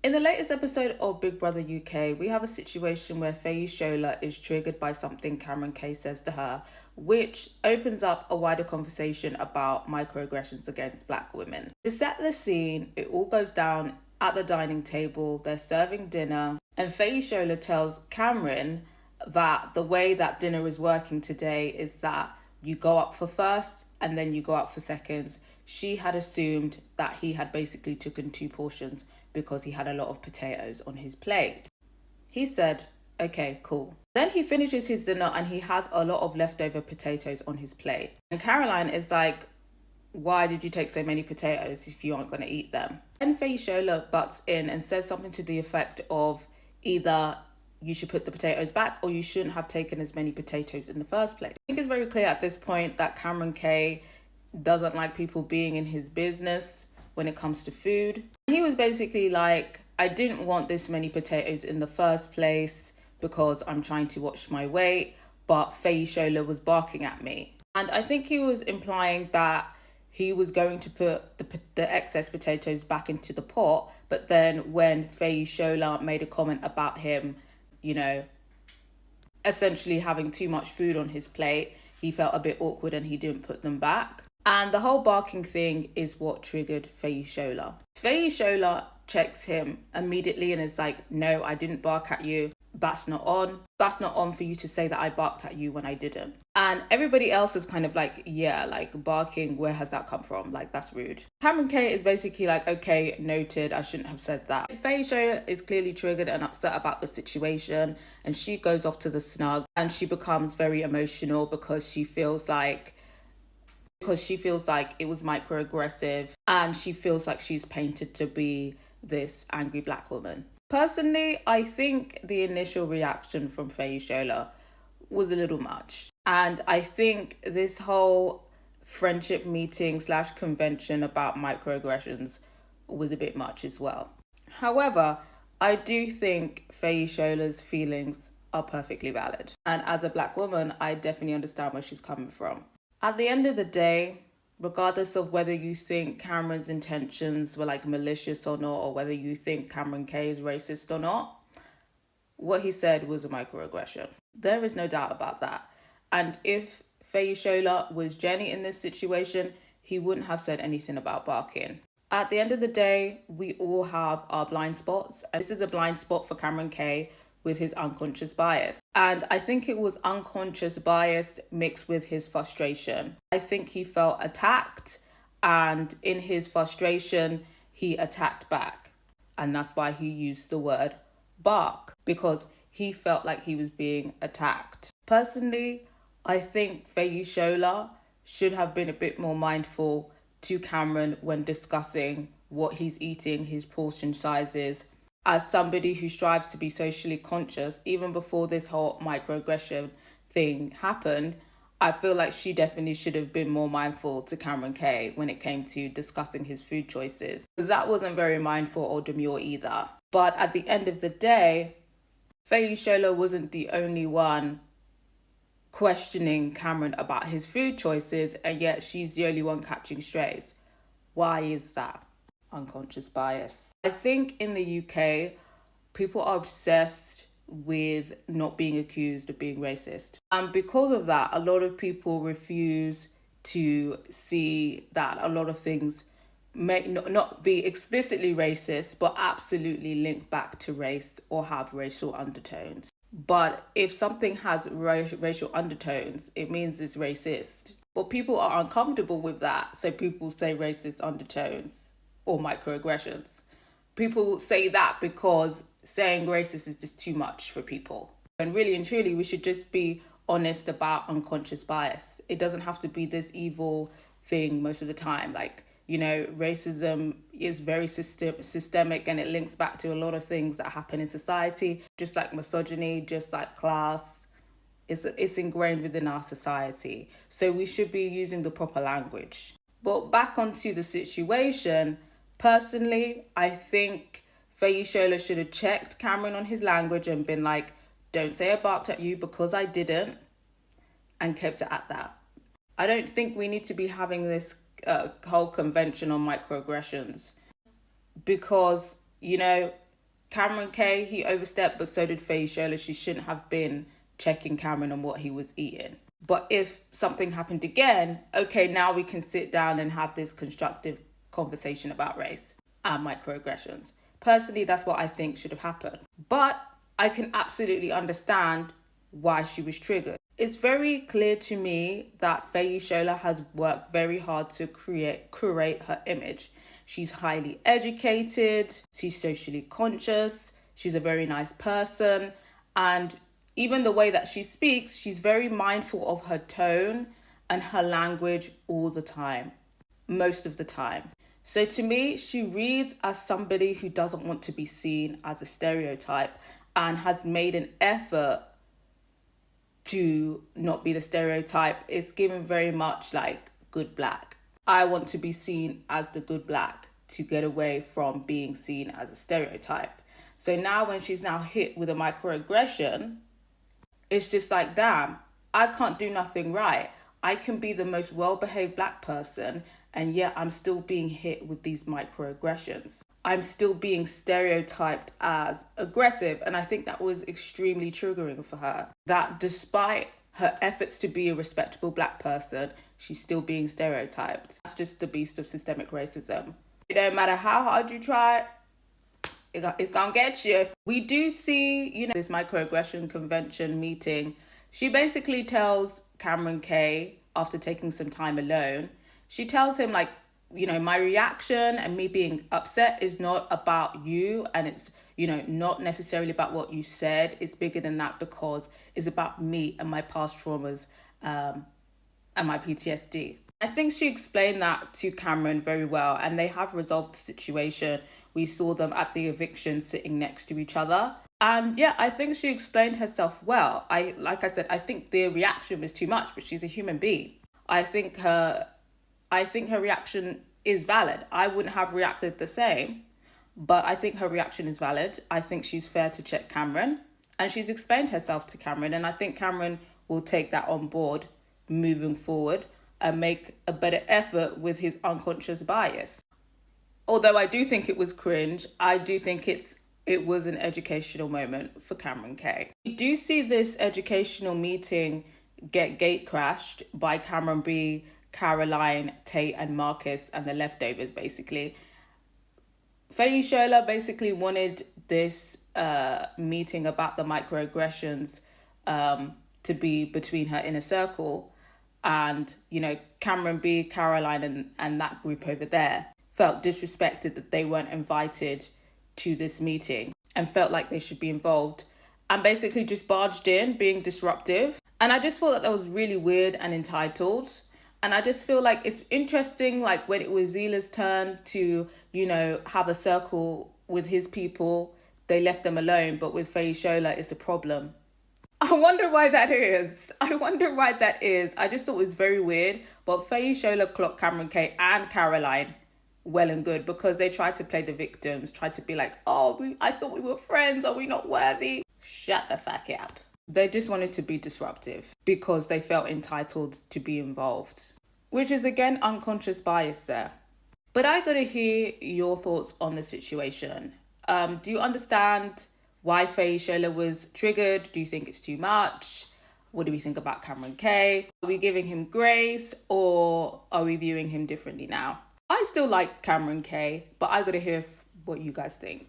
In the latest episode of Big Brother UK, we have a situation where Feyishola is triggered by something Cameron K says to her, which opens up a wider conversation about microaggressions against black women. To set the scene, it all goes down at the dining table, they're serving dinner, and Feyishola tells Cameron that the way that dinner is working today is that you go up for first and then you go up for seconds. She had assumed that he had basically taken 2 portions because he had a lot of potatoes on his plate. He said, okay, cool. Then he finishes his dinner and he has a lot of leftover potatoes on his plate. And Caroline is like, why did you take so many potatoes if you aren't going to eat them? Then Feyishola butts in and says something to the effect of either you should put the potatoes back or you shouldn't have taken as many potatoes in the first place. I think it's very clear at this point that Cameron K doesn't like people being in his business when it comes to food. He was basically like, I didn't want this many potatoes in the first place because I'm trying to watch my weight, but Feyishola was barking at me. And I think he was implying that he was going to put the excess potatoes back into the pot, but then when Feyishola made a comment about him, essentially having too much food on his plate, he felt a bit awkward and he didn't put them back. And the whole barking thing is what triggered Feyishola. Feyishola checks him immediately and is like, no, I didn't bark at you. That's not on. That's not on for you to say that I barked at you when I didn't. And everybody else is kind of like, yeah, like barking, where has that come from? Like, that's rude. Cameron K is basically like, okay, noted, I shouldn't have said that. Feyishola is clearly triggered and upset about the situation, and she goes off to the snug and she becomes very emotional because she feels like it was microaggressive and she feels like she's painted to be this angry black woman. Personally, I think the initial reaction from Feyishola was a little much. And I think this whole friendship meeting / convention about microaggressions was a bit much as well. However, I do think Feyishola's feelings are perfectly valid. And as a black woman, I definitely understand where she's coming from. At the end of the day, regardless of whether you think Cameron's intentions were like malicious or not, or whether you think Cameron K is racist or not, what he said was a microaggression. There is no doubt about that. And if Feyishola was Jenny in this situation, he wouldn't have said anything about barking. At the end of the day, we all have our blind spots. And this is a blind spot for Cameron K with his unconscious bias. And I think it was unconscious bias mixed with his frustration. I think he felt attacked, and in his frustration, he attacked back. And that's why he used the word bark, because he felt like he was being attacked. Personally, I think Feyishola should have been a bit more mindful to Cameron when discussing what he's eating, his portion sizes. As somebody who strives to be socially conscious, even before this whole microaggression thing happened, I feel like she definitely should have been more mindful to Cameron K when it came to discussing his food choices. Because that wasn't very mindful or demure either. But at the end of the day, Feyishola wasn't the only one questioning Cameron about his food choices, and yet she's the only one catching strays. Why is that? Unconscious bias. I think in the UK, people are obsessed with not being accused of being racist. And because of that, a lot of people refuse to see that a lot of things may not be explicitly racist, but absolutely link back to race or have racial undertones. But if something has racial undertones, it means it's racist. But people are uncomfortable with that, so people say racist undertones or microaggressions. People say that because saying racist is just too much for people. And really and truly, we should just be honest about unconscious bias. It doesn't have to be this evil thing most of the time. Like, racism is very systemic, and it links back to a lot of things that happen in society, just like misogyny, just like class. It's ingrained within our society. So we should be using the proper language. But back onto the situation, personally, I think Feyishola should have checked Cameron on his language and been like, don't say I barked at you because I didn't, and kept it at that. I don't think we need to be having this whole convention on microaggressions because, Cameron K, he overstepped, but so did Feyishola. She shouldn't have been checking Cameron on what he was eating. But if something happened again, okay, now we can sit down and have this constructive conversation about race and microaggressions. Personally, that's what I think should have happened. But I can absolutely understand why she was triggered. It's very clear to me that Feyishola has worked very hard to curate her image. She's highly educated, she's socially conscious, she's a very nice person, and even the way that she speaks, she's very mindful of her tone and her language all the time, most of the time. So to me, she reads as somebody who doesn't want to be seen as a stereotype and has made an effort to not be the stereotype. It's given very much like good black. I want to be seen as the good black to get away from being seen as a stereotype. So now when she's now hit with a microaggression, it's just like, damn, I can't do nothing right. I can be the most well-behaved black person, and yet I'm still being hit with these microaggressions. I'm still being stereotyped as aggressive. And I think that was extremely triggering for her. That despite her efforts to be a respectable black person, she's still being stereotyped. That's just the beast of systemic racism. It don't matter how hard you try, it's gonna get you. We do see, this microaggression convention meeting. She basically tells Cameron K, after taking some time alone, she tells him like, my reaction and me being upset is not about you, and it's, not necessarily about what you said. It's bigger than that because it's about me and my past traumas and my PTSD. I think she explained that to Cameron very well, and they have resolved the situation. We saw them at the eviction sitting next to each other. And yeah, I think she explained herself well. Like I said, I think the reaction was too much, but she's a human being. I think her reaction is valid. I wouldn't have reacted the same, but I think her reaction is valid. I think she's fair to check Cameron, and she's explained herself to Cameron, and I think Cameron will take that on board moving forward and make a better effort with his unconscious bias. Although I do think it was cringe, I do think it was an educational moment for Cameron K. We do see this educational meeting get gate crashed by Cameron B, Caroline, Tate and Marcus and the leftovers basically. Feyishola basically wanted this meeting about the microaggressions to be between her inner circle, and Cameron B, Caroline and that group over there felt disrespected that they weren't invited to this meeting and felt like they should be involved, and basically just barged in being disruptive. And I just thought that was really weird and entitled. And I just feel like it's interesting, like when it was Zila's turn to, have a circle with his people, they left them alone. But with Feyishola, it's a problem. I wonder why that is. I just thought it was very weird. But Feyishola clocked Cameron K and Caroline well and good, because they tried to play the victims, tried to be like, I thought we were friends. Are we not worthy? Shut the fuck up. They just wanted to be disruptive because they felt entitled to be involved, which is again unconscious bias there. But I gotta hear your thoughts on the situation. Do you understand why Feyishola was triggered? Do you think it's too much? What do we think about Cameron K? Are we giving him grace, or are we viewing him differently now? I still like Cameron K, but I gotta hear what you guys think.